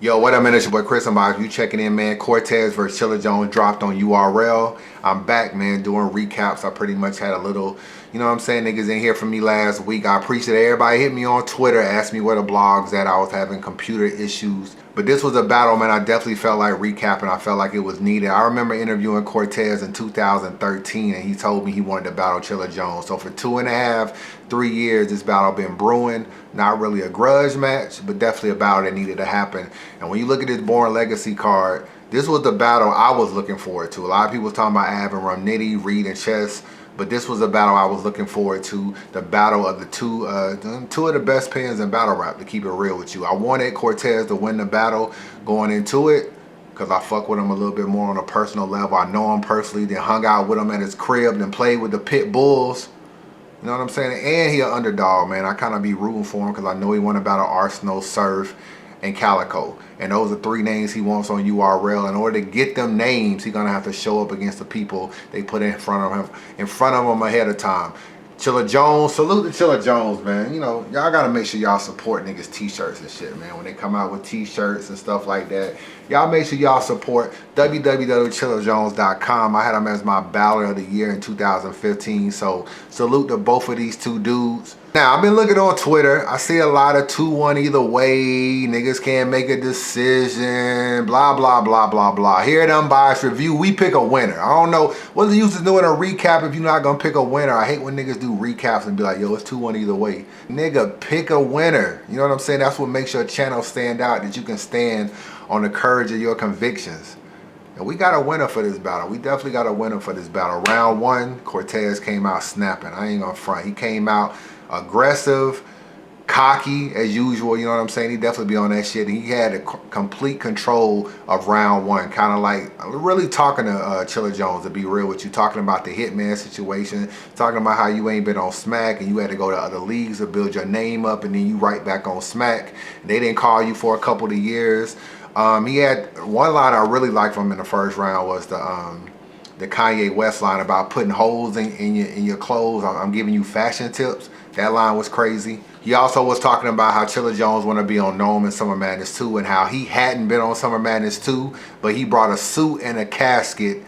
Yo, what up, man? It's your boy Chris. Unbias. You checking in, man. Cortez versus Chilla Jones dropped on URL. I'm back, man, doing recaps. I pretty much had a little, you know what I'm saying, niggas in here for me last week. I appreciate everybody hit me on Twitter, asked me where the blog's at. I was having computer issues. But this was a battle, man. I definitely felt like recapping. I felt like it was needed. I remember interviewing Cortez in 2013, and he told me he wanted to battle Chilla Jones. So for 2.5, 3 years, this battle been brewing. Not really a grudge match, but definitely a battle that needed to happen. And when you look at this Born Legacy card, this was the battle I was looking forward to. A lot of people was talking about Av and Nitty, Reed and Chess, but this was a battle I was looking forward to. The battle of the two of the best pins in battle rap, to keep it real with you. I wanted Cortez to win the battle going into it, because I fuck with him a little bit more on a personal level. I know him personally, then hung out with him at his crib, then played with the Pit Bulls. You know what I'm saying? And he an underdog, man. I kind of be rooting for him because I know he won a battle Arsenal, Surf, and Calico. And those are 3 names he wants on URL. In order to get them names, he's gonna have to show up against the people they put in front of him ahead of time. Chilla Jones, salute to Chilla Jones, man. You know, y'all gotta make sure y'all support niggas t-shirts and shit, man. When they come out with t-shirts and stuff like that, y'all make sure y'all support www.chillajones.com. I had him as my battler of the year in 2015, so salute to both of these two dudes. Now, I've been looking on Twitter. I see a lot of 2-1 either way. Niggas can't make a decision. Blah, blah, blah, blah, blah. Here at Unbias Review, we pick a winner. I don't know. What's the use of doing a recap if you're not going to pick a winner? I hate when niggas do recaps and be like, yo, it's 2-1 either way. Nigga, pick a winner. You know what I'm saying? That's what makes your channel stand out, that you can stand on the courage of your convictions. And we got a winner for this battle. We definitely got a winner for this battle. Round 1, Cortez came out snapping. I ain't gonna front. He came out aggressive, cocky as usual. You know what I'm saying? He definitely be on that shit. He had a complete control of round 1. Kind of like really talking to Chilla Jones, to be real with you. Talking about the Hitman situation. Talking about how you ain't been on Smack and you had to go to other leagues to build your name up, and then you right back on Smack. They didn't call you for a couple of years. He had one line I really liked from him in the first round was the Kanye West line about putting holes in your clothes. I'm giving you fashion tips. That line was crazy. He also was talking about how Chilla Jones want to be on Gnome in Summer Madness 2, and how he hadn't been on Summer Madness 2, but he brought a suit and a casket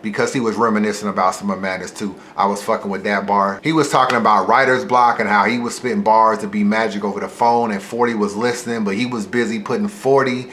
because he was reminiscing about Summer Madness 2. I was fucking with that bar. He was talking about writer's block and how he was spitting bars to be Magic over the phone, and 40 was listening, but he was busy putting 40,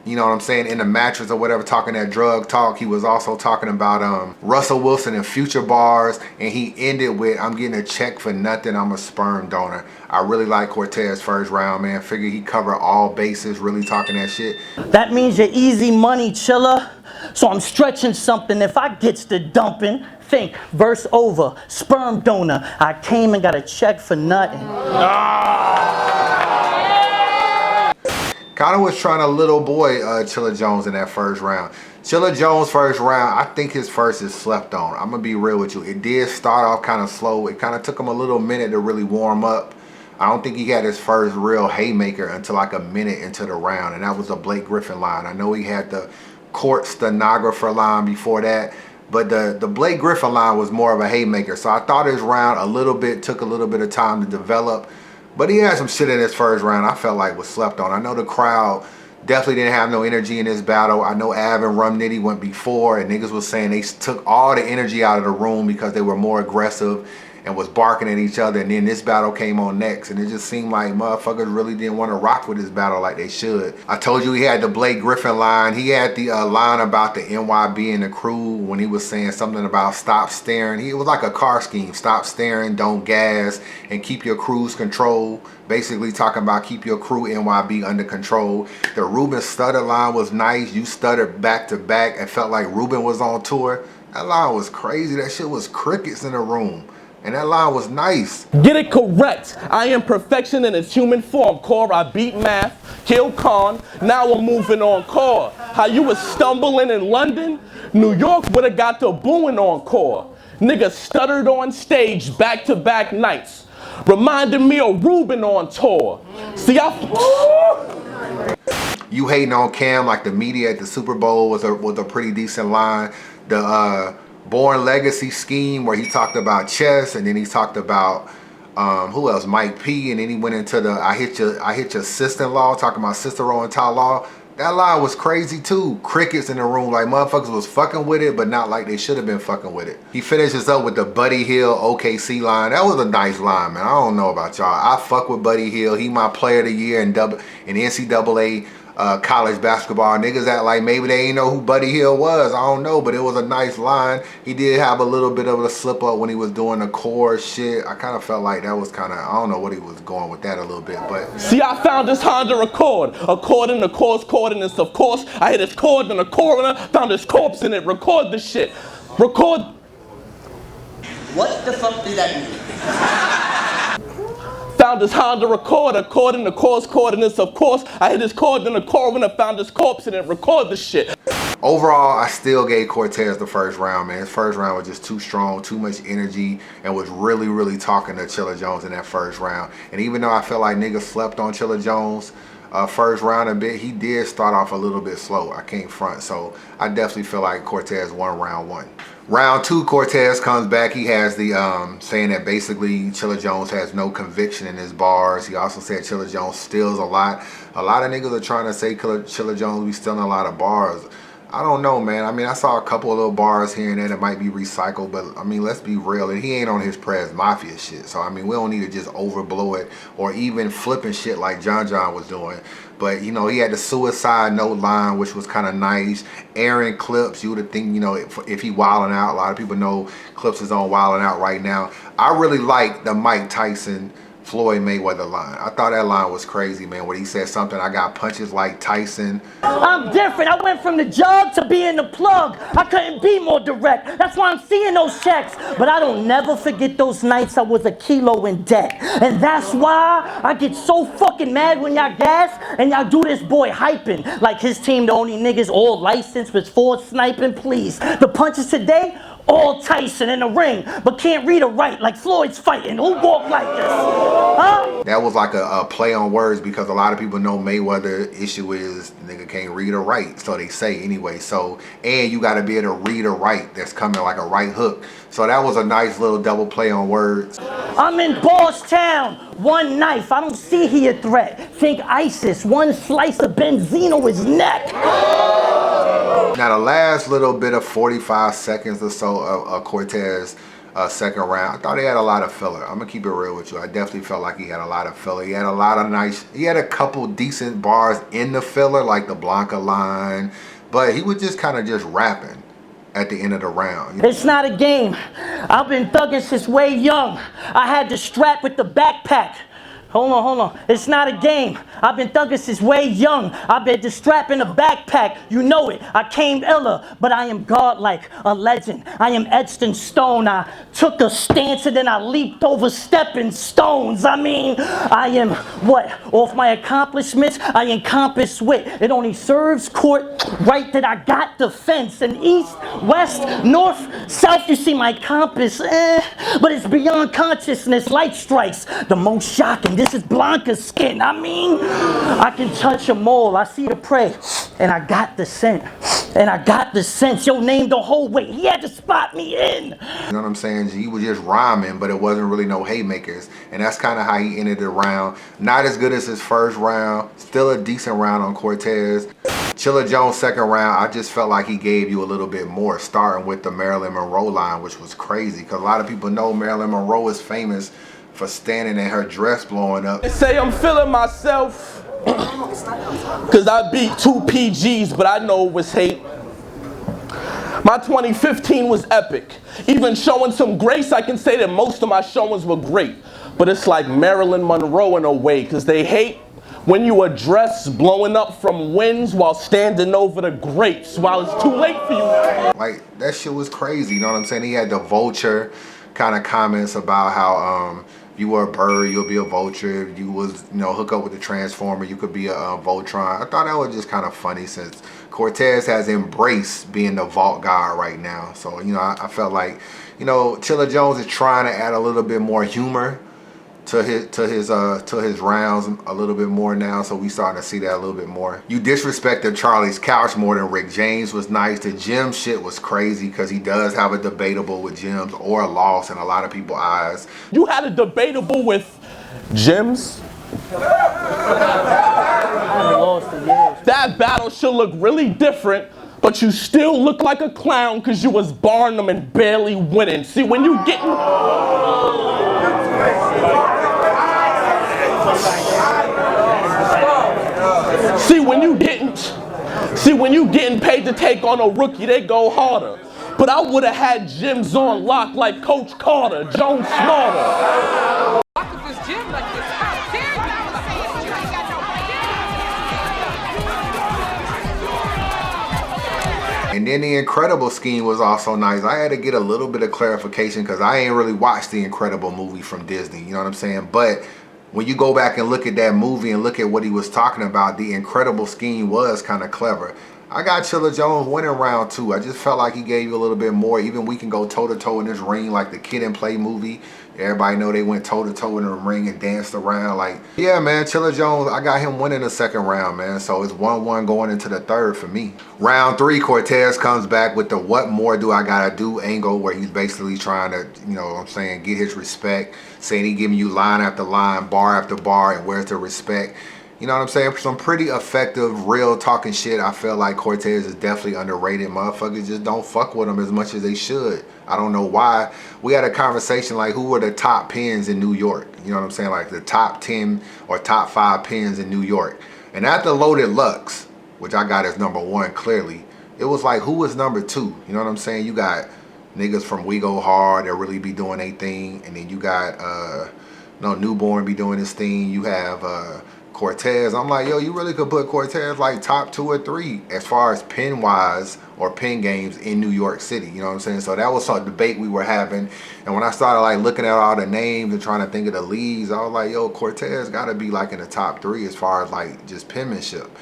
you know what I'm saying, in the mattress or whatever, talking that drug talk. He was also talking about Russell Wilson and Future bars, and he ended with, I'm getting a check for nothing, I'm a sperm donor. I really like Cortez first round, man. Figure he covered all bases, really talking that shit. That means you're easy money, Chilla. So I'm stretching something. If I gets to dumping, think verse over, sperm donor. I came and got a check for nothing. Kind of was trying to little boy Chilla Jones in that first round. Chilla Jones first round, I think his first is slept on. I'm gonna be real with you. It did start off kind of slow. It kind of took him a little minute to really warm up. I don't think he had his first real haymaker until like a minute into the round, and that was a Blake Griffin line. I know he had the court stenographer line before that, but the Blake Griffin line was more of a haymaker. So I thought his round took a little bit of time to develop. But he had some shit in his first round I felt like was slept on. I know the crowd definitely didn't have no energy in this battle. I know Av and Nitty went before, and niggas was saying they took all the energy out of the room because they were more aggressive and was barking at each other. And then this battle came on next, and it just seemed like motherfuckers really didn't want to rock with this battle like they should. I told you he had the Blake Griffin line. He had the line about the NYB and the crew when he was saying something about stop staring. It was like a car scheme. Stop staring, don't gas, and keep your cruise control. Basically talking about keep your crew NYB under control. The Ruben stutter line was nice. You stuttered back to back and felt like Ruben was on tour. That line was crazy. That shit was crickets in the room. And that line was nice. Get it correct. I am perfection in its human form. Core, I beat math, killed Khan. Now we're moving on core. How you was stumbling in London? New York would have got to booing on core. Nigga stuttered on stage back-to-back nights. Reminded me of Ruben on tour. See, You hating on Cam like the media at the Super Bowl was a pretty decent line. The Born Legacy scheme where he talked about chess, and then he talked about Who else? Mike P. And then he went into the I hit your sister-in-law, talking about Sister-in-law and Law. That line was crazy too. Crickets in the room, like motherfuckers was fucking with it, but not like they should have been fucking with it. He finishes up with the Buddy Hield OKC line. That was a nice line, man. I don't know about y'all. I fuck with Buddy Hield. He my player of the year in NCAA college basketball. Niggas act like maybe they ain't know who Buddy Hield was. I don't know, but it was a nice line. He did have a little bit of a slip up when he was doing the core shit. I kind of felt like that was kind of, I don't know what he was going with that a little bit, but. See, I found this Honda Accord. According to course coordinates, of course. I hit his cord in the coroner, found his corpse in it. Record the shit. Record. What the fuck did that mean? Found his Honda Accord according to course coordinates, of course. I hit his cord in the coroner, found his corpse in it. Record the shit. Overall, I still gave Cortez the first round, man. His first round was just too strong, too much energy, and was really, really talking to Chilla Jones in that first round. And even though I felt like niggas slept on Chilla Jones first round a bit, he did start off a little bit slow. I can't front, so I definitely feel like Cortez won round one. Round two, Cortez comes back. He has the saying that basically Chilla Jones has no conviction in his bars. He also said Chilla Jones steals a lot. A lot of niggas are trying to say Chilla Jones be stealing a lot of bars. I don't know, man. I mean, I saw a couple of little bars here and there that might be recycled, but I mean, let's be real. And he ain't on his Prez Mafia shit. So, I mean, we don't need to just overblow it or even flipping shit like John was doing. But, you know, he had the suicide note line, which was kind of nice. Aaron Clips, you would have think, you know, if he wilding out, a lot of people know Clips is on wilding out right now. I really like the Mike Tyson Floyd Mayweather line. I thought that line was crazy, man, where he said something, I got punches like Tyson. I'm different. I went from the jug to being the plug. I couldn't be more direct. That's why I'm seeing those checks. But I don't never forget those nights I was a kilo in debt. And that's why I get so fucking mad when y'all gas and y'all do this boy hyping. Like his team, the only niggas all licensed with Ford sniping, please. The punches today, all Tyson in the ring, but can't read or write like Floyd's fighting. Who walk like this? Huh? That was like a play on words because a lot of people know Mayweather issue is nigga can't read or write, so they say anyway. So, and you got to be able to read or write. That's coming like a right hook. So that was a nice little double play on words. I'm in Boss Town. One knife. I don't see he a threat. Think ISIS. One slice of Benzino his neck. Now the last little bit of 45 seconds or so of Cortez second round, I thought he had a lot of filler. I'm gonna keep it real with you. I definitely felt like he had a lot of filler. He had a lot of he had a couple decent bars in the filler, like the Blanca line, but he was just kind of just rapping at the end of the round. It's not a game. I've been thugging since way young. I had the strap with the backpack. Hold on. It's not a game. I've been thugging since way young. I've been the strap in the backpack. You know it. I came iller, but I am godlike, a legend. I am etched in stone. I took a stance and then I leaped over stepping stones. I mean, I am what? Off my accomplishments, I encompass wit. It only serves court right that I got the fence. And east, west, north, south, you see my compass. But it's beyond consciousness. Light strikes. The most shocking. This is Blanca's skin. I mean, I can touch them all. I see the prey, and I got the scent. And I got the sense. Your name the whole way. He had to spot me in. You know what I'm saying? He was just rhyming, but it wasn't really no haymakers. And that's kind of how he ended the round. Not as good as his first round. Still a decent round on Cortez. Chilla Jones second round, I just felt like he gave you a little bit more, starting with the Marilyn Monroe line, which was crazy. Because a lot of people know Marilyn Monroe is famous for standing in her dress blowing up. They say I'm feeling myself because I beat 2 PGs, but I know it was hate. My 2015 was epic. Even showing some grace, I can say that most of my showings were great. But it's like Marilyn Monroe in a way, because they hate when you address blowing up from winds while standing over the grapes while it's too late for you. Like, that shit was crazy, you know what I'm saying? He had the vulture kind of comments about how you were a bird, you'll be a vulture. If you was, you know, hook up with the Transformer, you could be a Voltron. I thought that was just kind of funny since Cortez has embraced being the vault guy right now. So, you know, I felt like, you know, Chilla Jones is trying to add a little bit more humor to his rounds a little bit more now, so we starting to see that a little bit more. You disrespected Charlie's couch more than Rick James was nice. The Jim shit was crazy because he does have a debatable with Jim's or a loss in a lot of people's eyes. You had a debatable with Jim's? That battle should look really different, but you still look like a clown because you was Barnum and barely winning. See, when you getting... See, when you getting paid to take on a rookie, they go harder. But I would have had Jim's on lock like Coach Carter, Jones smarter. And then the Incredible scheme was also nice. I had to get a little bit of clarification because I ain't really watched the Incredible movie from Disney, you know what I'm saying? But when you go back and look at that movie and look at what he was talking about, the Incredible scheme was kind of clever. I got Chilla Jones winning round 2. I just felt like he gave you a little bit more. Even we can go toe-to-toe in this ring like the Kid and Play movie. Everybody know they went toe-to-toe in the ring and danced around. Like, yeah, man, Chilla Jones, I got him winning the second round, man. So it's 1-1 going into the third for me. Round 3, Cortez comes back with the what more do I gotta do angle, where he's basically trying to, you know what I'm saying, get his respect, saying he giving you line after line, bar after bar, and where's the respect. You know what I'm saying? Some pretty effective, real talking shit. I feel like Cortez is definitely underrated. Motherfuckers just don't fuck with him as much as they should. I don't know why. We had a conversation like, who were the top pins in New York? You know what I'm saying? Like the top 10 or top 5 pins in New York. And after Loaded Lux, which I got as number 1 clearly, it was like, who was number 2? You know what I'm saying? You got niggas from We Go Hard that really be doing their thing. And then you got, Newborn be doing his thing. You have, Cortez. I'm like, yo, you really could put Cortez like top 2 or 3 as far as pin wise or pin games in New York City. You know what I'm saying? So that was a debate we were having. And when I started like looking at all the names and trying to think of the leagues, I was like, yo, Cortez gotta be like in the top 3 as far as like just penmanship.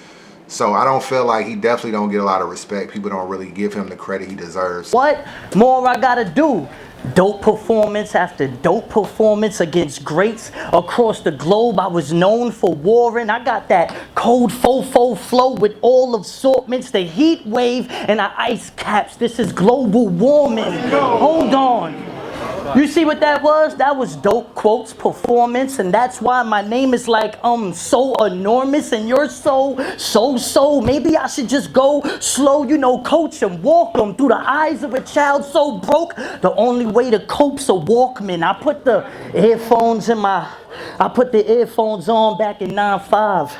So I don't feel like he definitely don't get a lot of respect. People don't really give him the credit he deserves. What more I gotta do? Dope performance after dope performance against greats across the globe. I was known for warring. I got that cold fofo flow with all assortments, the heat wave and the ice caps. This is global warming. Hold on. You see what that was? That was dope quotes performance, and that's why my name is like so enormous and you're so. Maybe I should just go slow, you know, coach and walk them through the eyes of a child so broke. The only way to cope's a Walkman. I put the earphones on back in 9-5,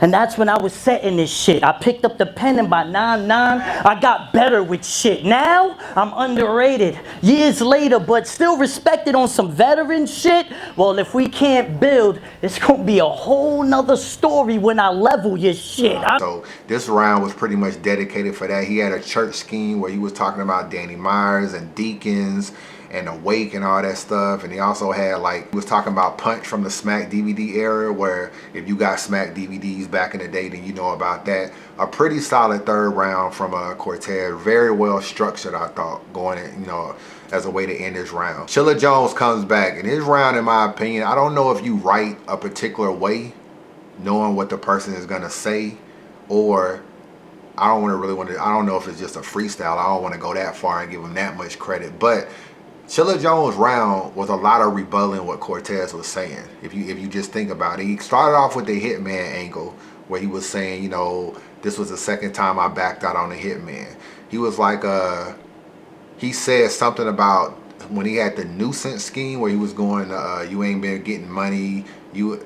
and that's when I was setting this shit. I picked up the pen, and by 9-9, I got better with shit. Now, I'm underrated. Years later, but still respected on some veteran shit. Well, if we can't build, it's gonna be a whole nother story when I level your shit. So this round was pretty much dedicated for that. He had a church scheme where he was talking about Danny Myers and deacons and Awake and all that stuff. And he also had like, he was talking about Punch from the Smack DVD era, where if you got Smack DVDs back in the day, then you know about that. A pretty solid third round from Cortez. Very well structured, I thought, going in, you know, as a way to end this round. Chilla Jones comes back. In his round, in my opinion, I don't know if you write a particular way, knowing what the person is gonna say, or I don't know if it's just a freestyle. I don't want to go that far and give him that much credit, but Chilla Jones' round was a lot of rebutting what Cortez was saying. If you just think about it, he started off with the Hitman angle, where he was saying, you know, this was the second time I backed out on the Hitman. He was like, he said something about when he had the nuisance scheme, where he was going, you ain't been getting money, you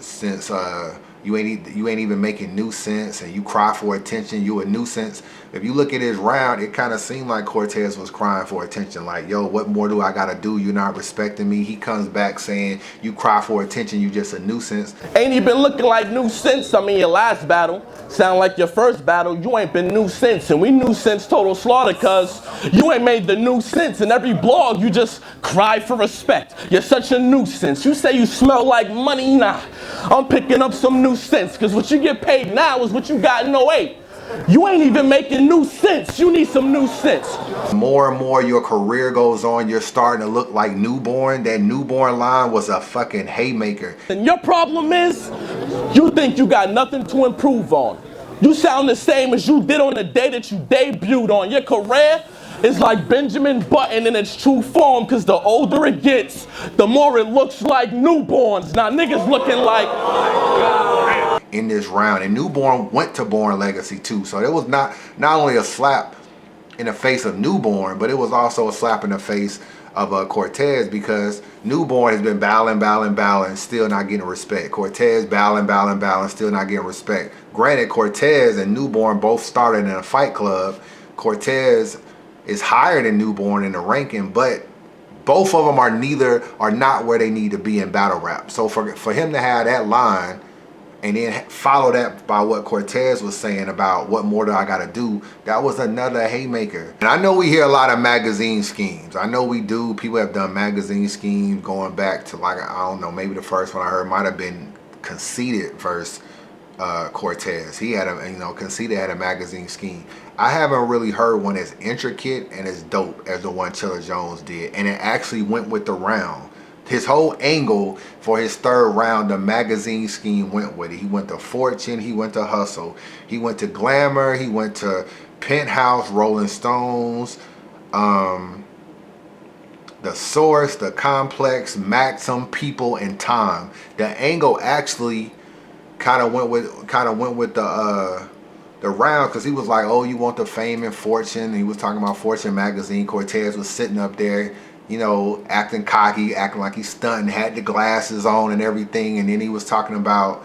ain't even making new sense, and you cry for attention, you a nuisance. If you look at his round, it kind of seemed like Cortez was crying for attention. Like, yo, what more do I gotta do? You're not respecting me. He comes back saying, you cry for attention, you just a nuisance. Ain't he been looking like new since? I mean, your last battle. Sound like your first battle, you ain't been new since. And we knew since Total Slaughter, cause you ain't made the new sense. In every blog, you just cry for respect. You're such a nuisance. You say you smell like money, nah. I'm picking up some new sense, cause what you get paid now is what you got in 08. You ain't even making new sense. You need some new sense. More and more your career goes on, you're starting to look like Newborn. That Newborn line was a fucking haymaker. And your problem is, you think you got nothing to improve on. You sound the same as you did on the day that you debuted on. Your career is like Benjamin Button in its true form, because the older it gets, the more it looks like Newborns. Now niggas looking like... In this round, and Newborn went to Born Legacy too. So it was not only a slap in the face of Newborn, but it was also a slap in the face of Cortez, because Newborn has been battling, still not getting respect. Cortez battling, still not getting respect. Granted, Cortez and Newborn both started in a fight club. Cortez is higher than Newborn in the ranking, but both of them are not where they need to be in battle rap. So for him to have that line and then follow that by what Cortez was saying about what more do I gotta do, that was another haymaker. And I know we hear a lot of magazine schemes. I know we do. People have done magazine schemes going back to, like, I don't know, maybe the first one I heard might have been Conceited versus Cortez. He had Conceited had a magazine scheme. I haven't really heard one as intricate and as dope as the one Chilla Jones did. And it actually went with the round. His whole angle for his third round, the magazine scheme went with it. He went to Fortune, he went to Hustle, he went to Glamour, he went to Penthouse, Rolling Stones, The Source, The Complex, Maxim, People, and Time. The angle actually kind of went with the round, because he was like, oh, you want the fame and fortune. He was talking about Fortune magazine. Cortez was sitting up there, you know, acting cocky, acting like he's stunting, had the glasses on and everything. And then he was talking about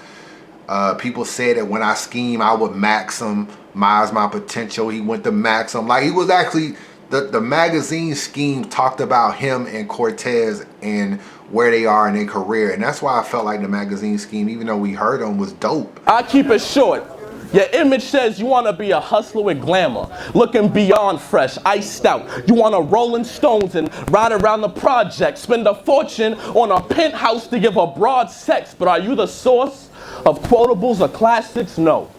people said that when I scheme, I would maximize my potential. He went to Maxim. Like, he was actually, the magazine scheme talked about him and Cortez and where they are in their career. And that's why I felt like the magazine scheme, even though we heard him, was dope. I keep it short. Your image says you want to be a hustler with glamour, looking beyond fresh, iced out. You want to Rolling Stones and ride around the project, spend a fortune on a penthouse to give a broad sex. But are you the source of quotables or classics? No.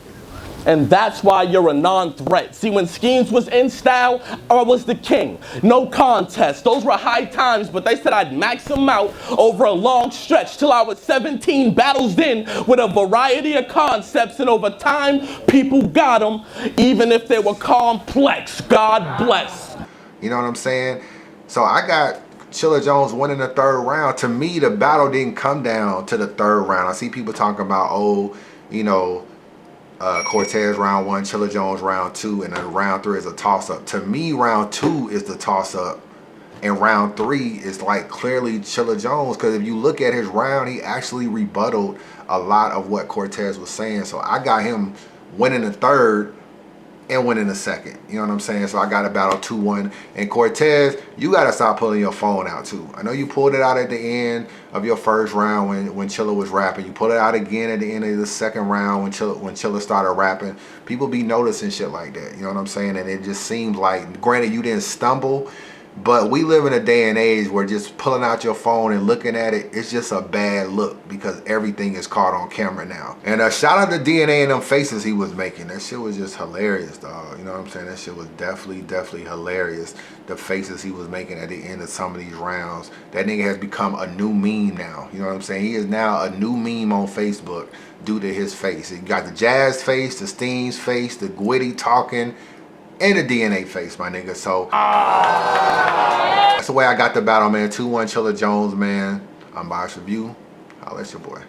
And that's why you're a non-threat. See, when schemes was in style, I was the king. No contest. Those were high times, but they said I'd max them out over a long stretch till I was 17 battles in with a variety of concepts. And over time, people got them, even if they were complex. God bless. You know what I'm saying? So I got Chilla Jones winning the third round. To me, the battle didn't come down to the third round. I see people talking about, oh, you know, Cortez round 1, Chilla Jones round 2, and then round 3 is a toss-up. To me, round 2 is the toss-up, and round 3 is like clearly Chilla Jones, because if you look at his round, he actually rebutted a lot of what Cortez was saying. So I got him winning the third and winning the second. You know what I'm saying? So I got a battle 2-1. And Cortez, you got to stop pulling your phone out too. I know you pulled it out at the end of your first round when Chilla was rapping. You pulled it out again at the end of the second round when Chilla started rapping. People be noticing shit like that. You know what I'm saying? And it just seems like, granted, you didn't stumble, but we live in a day and age where just pulling out your phone and looking at it, it's just a bad look, because everything is caught on camera now. And shout out to DNA and them faces he was making. That shit was just hilarious, dog. You know what I'm saying? That shit was definitely hilarious. The faces he was making at the end of some of these rounds. That nigga has become a new meme now. You know what I'm saying? He is now a new meme on Facebook due to his face. He got the Jazz face, the Steams face, the Gwitty talking, and the DNA face, my nigga. So that's the way I got the battle, man. 2-1 Chilla Jones, man. Unbiased review. I'll let your boy.